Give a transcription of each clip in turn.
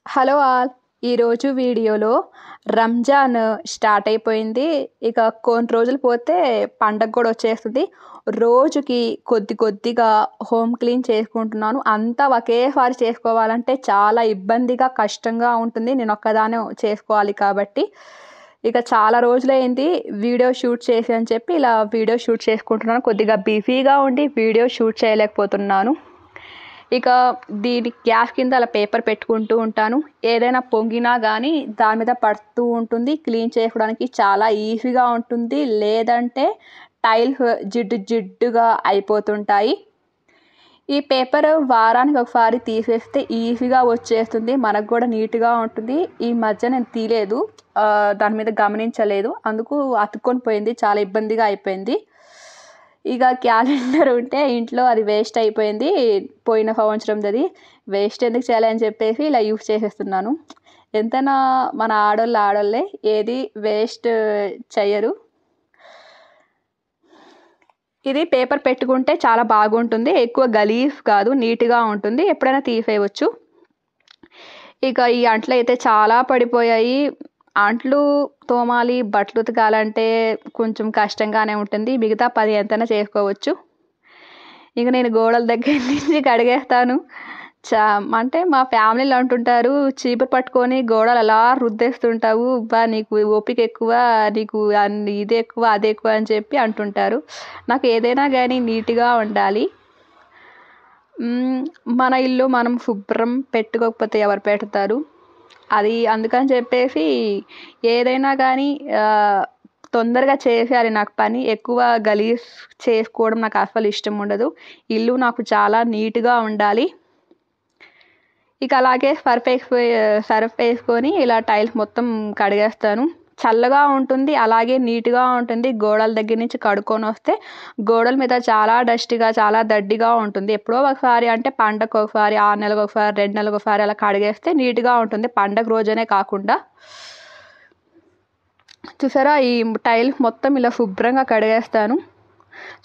Hello all. ఈరోజు వీడియోలో Ramzan start అయిపోయింది. ఇక కొన్ని రోజులు పోతే పండగ కూడా వచ్చేస్తుంది. రోజుకి కొద్ది కొద్దిగా హోమ్ క్లీన్ చేసుకుంటున్నాను. అంతా ఒకేసారి చేసుకోవాలంటే చాలా ఇబ్బందిగా, కష్టంగా ఉంటుంది. నేను ఒక్కదాన్నే చేసుకోవాలి కాబట్టి. ఇక చాలా రోజులైంది వీడియో షూట్ చేసి అని చెప్పి ఇలా వీడియో షూట్ చేసుకుంటున్నాను. కొద్దిగా బిజీగా ఉండి వీడియో షూట్ చేయలేకపోతున్నాను. ఇక దీని గ్యాస్ కింద అలా పేపర్ పెట్టుకుంటూ ఉంటాను. ఏదైనా పొంగినా కానీ దాని మీద పడుతూ ఉంటుంది. క్లీన్ చేసుకోవడానికి చాలా ఈజీగా ఉంటుంది. లేదంటే టైల్స్ జిడ్డు జిడ్డుగా అయిపోతుంటాయి. ఈ పేపర్ వారానికి ఒకసారి తీసేస్తే ఈజీగా వచ్చేస్తుంది. మనకు కూడా నీట్గా ఉంటుంది. ఈ మధ్య నేను తీయలేదు, దాని మీద గమనించలేదు, అందుకు అతుక్కొని పోయింది. చాలా ఇబ్బందిగా అయిపోయింది. ఇక క్యాలెండర్ ఉంటే ఇంట్లో అది వేస్ట్ అయిపోయింది. పోయిన సంవత్సరంది వేస్ట్ ఎందుకు చేయాలని చెప్పేసి ఇలా యూస్ చేసేస్తున్నాను. ఎంతైనా మన ఆడోళ్ళే, ఏది వేస్ట్ చెయ్యరు. ఇది పేపర్ పెట్టుకుంటే చాలా బాగుంటుంది. ఎక్కువ గలీజ్ కాదు, నీట్గా ఉంటుంది. ఎప్పుడైనా తీసేయవచ్చు. ఇక ఈ అంట్లు అయితే చాలా పడిపోయాయి. అంట్లు తోమాలి, బట్టలు ఉతకాలంటే కొంచెం కష్టంగానే ఉంటుంది. మిగతా 10 ఎంతైనా చేసుకోవచ్చు. ఇక నేను గోడల దగ్గర నుంచి కడిగేస్తాను. అంటే మా ఫ్యామిలీలో అంటుంటారు, చీపురు పట్టుకొని గోడలు అలా రుద్దేస్తుంటావు, నీకు ఓపిక ఎక్కువ, నీకు ఇది ఎక్కువ అది ఎక్కువ అని చెప్పి అంటుంటారు. నాకు ఏదైనా కానీ నీట్గా ఉండాలి. మన ఇల్లు మనం శుభ్రం పెట్టుకోకపోతే ఎవరు పెడతారు? అది అందుకని చెప్పేసి ఏదైనా కానీ తొందరగా చేసేయాలి నాకు పని. ఎక్కువ గలీజ్ చేసుకోవడం నాకు అసలు ఇష్టం ఉండదు. ఇల్లు నాకు చాలా నీట్గా ఉండాలి. ఇక అలాగే సర్ఫ్ వేసుకొని ఇలా టైల్స్ మొత్తం కడిగేస్తాను. చల్లగా ఉంటుంది, అలాగే నీట్గా ఉంటుంది. గోడల దగ్గర నుంచి కడుక్కొని వస్తే గోడల మీద చాలా డస్ట్గా, చాలా దడ్డిగా ఉంటుంది. ఎప్పుడో ఒకసారి అంటే పండగకు ఒకసారి, 6 నెలలకు ఒకసారి, 2 నెలలకు ఒకసారి అలా కడిగేస్తే నీట్గా ఉంటుంది. పండగ రోజనే కాకుండా. చూసారా, ఈ టైల్స్ మొత్తం ఇలా శుభ్రంగా కడిగేస్తాను.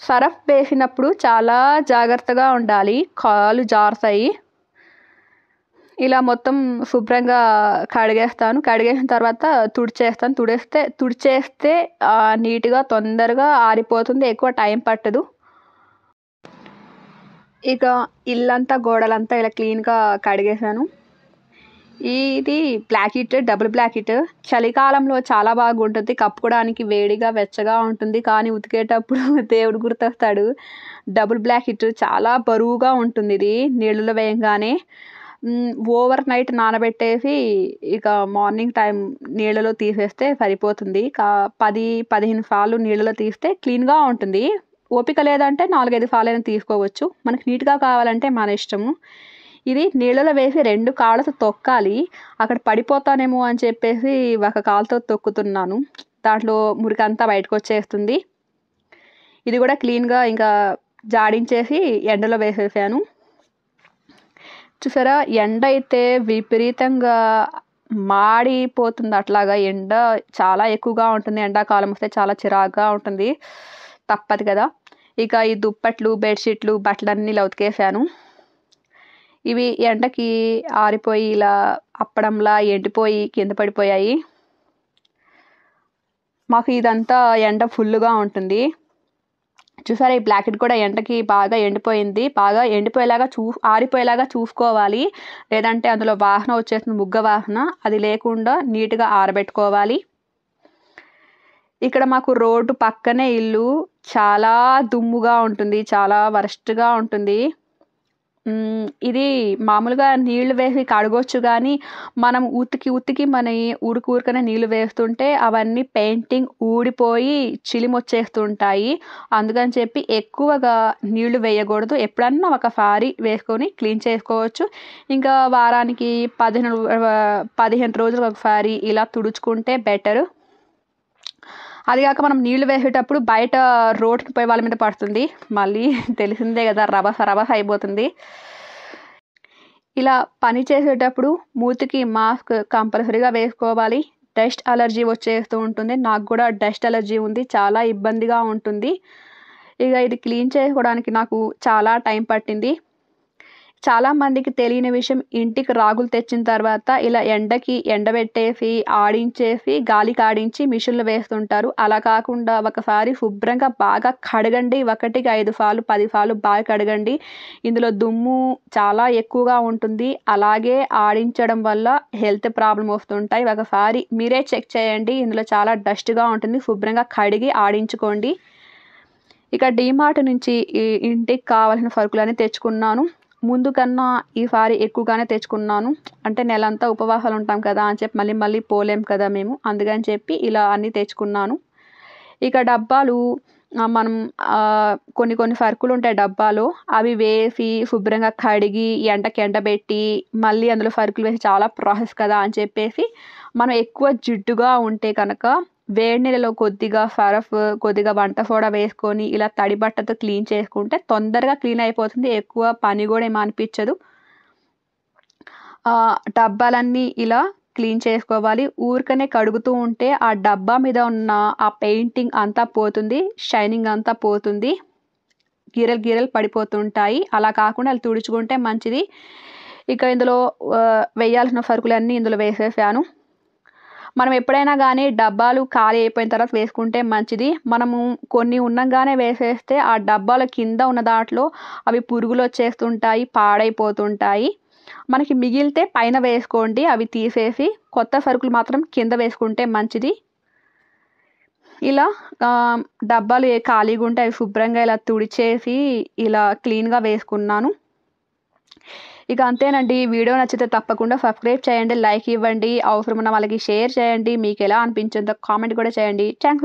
సర్ఫ్ వేసినప్పుడు చాలా జాగ్రత్తగా ఉండాలి, కాళ్ళు జారుతాయి. ఇలా మొత్తం శుభ్రంగా కడిగేస్తాను. కడిగేసిన తర్వాత తుడిచేస్తే నీట్గా తొందరగా ఆరిపోతుంది. ఎక్కువ టైం పట్టదు. ఇక ఇల్లంతా, గోడలంతా ఇలా క్లీన్గా కడిగేసాను. ఇది బ్లాకెట్, డబుల్ బ్లాకెట్. చలికాలంలో చాలా బాగుంటుంది. కప్పుకోవడానికి వేడిగా, వెచ్చగా ఉంటుంది. కానీ ఉతికేటప్పుడు దేవుడు గుర్తొస్తాడు. డబుల్ బ్లాకెట్ చాలా బరువుగా ఉంటుంది. ఇది నీళ్ళలో వేయంగానే ఓవర్ నైట్ నానబెట్టేసి ఇక మార్నింగ్ టైం నీళ్ళలో తీసేస్తే సరిపోతుంది. 10-15 సార్లు నీళ్ళలో తీస్తే క్లీన్గా ఉంటుంది. ఓపిక లేదంటే 4-5 సార్లైనా తీసుకోవచ్చు. మనకి నీట్గా కావాలంటే మన ఇష్టము. ఇది నీళ్ళలో వేసి 2 కాళ్ళతో తొక్కాలి. అక్కడ పడిపోతానేమో అని చెప్పేసి ఒక కాలుతో తొక్కుతున్నాను. దాంట్లో మురికంతా బయటకు వచ్చేస్తుంది. ఇది కూడా క్లీన్గా ఇంకా జాడించేసి ఎండలో వేసేసాను. చూసారా, ఎండ అయితే విపరీతంగా మాడిపోతుంది. అట్లాగా ఎండ చాలా ఎక్కువగా ఉంటుంది. ఎండాకాలం వస్తే చాలా చిరాకుగా ఉంటుంది. తప్పదు కదా. ఇక ఈ దుప్పట్లు, బెడ్షీట్లు, బట్టలన్నీ ఇలా ఉతికేసాను. ఇవి ఎండకి ఆరిపోయి ఇలా అప్పడంలా ఎండిపోయి కింద పడిపోయాయి. మాకు ఇదంతా ఎండ ఫుల్గా ఉంటుంది. చూసారా, ఈ బ్లాకెట్ కూడా ఎండకి బాగా ఎండిపోయింది. బాగా ఎండిపోయేలాగా ఆరిపోయేలాగా చూసుకోవాలి. లేదంటే అందులో వాసన వచ్చేస్తుంది, ముగ్గ వాసన. అది లేకుండా నీట్గా ఆరబెట్టుకోవాలి. ఇక్కడ మాకు రోడ్డు పక్కనే ఇల్లు. చాలా దుమ్ముగా ఉంటుంది, చాలా వరస్ట్గా ఉంటుంది. ఇది మామూలుగా నీళ్లు వేసి కడగొచ్చు, కానీ మనం ఉతికి మన ఊరికనే నీళ్ళు వేస్తుంటే అవన్నీ పెయింటింగ్ ఊడిపోయి చిలిమొచ్చేస్తుంటాయి. అందుకని చెప్పి ఎక్కువగా నీళ్లు వేయకూడదు. ఎప్పుడన్నా ఒకసారి వేసుకొని క్లీన్ చేసుకోవచ్చు. ఇంకా వారానికి 15 రోజులకు ఒకసారి ఇలా తుడుచుకుంటే బెటరు. అది కాక మనం నీళ్లు వేసేటప్పుడు బయట రోడ్డుకి పోయి వాళ్ళ మీద పడుతుంది. మళ్ళీ తెలిసిందే కదా, రభస అయిపోతుంది. ఇలా పని చేసేటప్పుడు మూతికి మాస్క్ కంపల్సరీగా వేసుకోవాలి. డస్ట్ అలర్జీ వచ్చేస్తూ ఉంటుంది. నాకు కూడా డస్ట్ అలర్జీ ఉంది. చాలా ఇబ్బందిగా ఉంటుంది. ఇక ఇది క్లీన్ చేసుకోవడానికి నాకు చాలా టైం పట్టింది. చాలామందికి తెలియని విషయం, ఇంటికి రాగులు తెచ్చిన తర్వాత ఇలా ఎండకి ఎండబెట్టేసి, ఆడించేసి, గాలికి ఆడించి మిషన్‌లో వేస్తుంటారు. అలా కాకుండా ఒకసారి శుభ్రంగా బాగా కడగండి. 1కి 5 సార్లు, 10 సార్లు బాగా కడగండి. ఇందులో దుమ్ము చాలా ఎక్కువగా ఉంటుంది. అలాగే ఆడించడం వల్ల హెల్త్ ప్రాబ్లమ్ వస్తుంటాయి. ఒకసారి మీరే చెక్ చేయండి. ఇందులో చాలా డస్ట్‌గా ఉంటుంది. శుభ్రంగా కడిగి ఆడించుకోండి. ఇక డీమార్ట్ నుంచి ఇంటికి కావాల్సిన సరుకులన్నీ తెచ్చుకున్నాను. ముందు కన్నా ఈసారి ఎక్కువగానే తెచ్చుకున్నాను. అంటే నెలంతా ఉపవాసాలు ఉంటాం కదా అని చెప్పి మళ్ళీ మళ్ళీ పోలేం కదా మేము. అందుకని చెప్పి ఇలా అన్నీ తెచ్చుకున్నాను. ఇక డబ్బాలు మనం కొన్ని కొన్ని సరుకులుంటాయి డబ్బాలో. అవి వేసి శుభ్రంగా కడిగి ఎండబెట్టి మళ్ళీ అందులో సరుకులు వేసి చాలా ప్రాసెస్ కదా అని చెప్పేసి మనం ఎక్కువ జిడ్డుగా ఉంటే కనుక వేడి నీళ్ళలో కొద్దిగా సర్ఫ్, కొద్దిగా వంట సోడా వేసుకొని ఇలా తడి బట్టతో క్లీన్ చేసుకుంటే తొందరగా క్లీన్ అయిపోతుంది. ఎక్కువ పని కూడా ఏమి అనిపించదు. డబ్బాలన్నీ ఇలా క్లీన్ చేసుకోవాలి. ఊరికనే కడుగుతూ ఉంటే ఆ డబ్బా మీద ఉన్న ఆ పెయింటింగ్ అంతా పోతుంది. షైనింగ్ అంతా పోతుంది. గీరలు గీరలు పడిపోతుంటాయి. అలా కాకుండా అలా తుడుచుకుంటే మంచిది. ఇక ఇందులో వేయాల్సిన సరుకులన్నీ ఇందులో వేసేసాను. మనం ఎప్పుడైనా గానీ డబ్బాలు ఖాళీ అయిపోయిన తర్వాత వేసుకుంటే మంచిది. మనము కొన్ని ఉండంగానే వేసేస్తే ఆ డబ్బాల కింద ఉన్న దాంట్లో అవి పురుగులొచ్చేస్తుంటాయి, పాడైపోతుంటాయి. మనకి మిగిలితే పైన వేసుకోండి. అవి తీసేసి కొత్త సరుకులు మాత్రం కింద వేసుకుంటే మంచిది. ఇలా డబ్బాలు ఖాళీగా ఉంటే అవి శుభ్రంగా ఇలా తుడిచేసి ఇలా క్లీన్‌గా వేసుకున్నాను. ఇక అంతేనండి. వీడియో నచ్చితే తప్పకుండా సబ్స్క్రైబ్ చేయండి, లైక్ ఇవ్వండి, అవసరమున్న వాళ్ళకి షేర్ చేయండి. మీకెలా అనిపించిందో కామెంట్ కూడా చేయండి. థాంక్స్.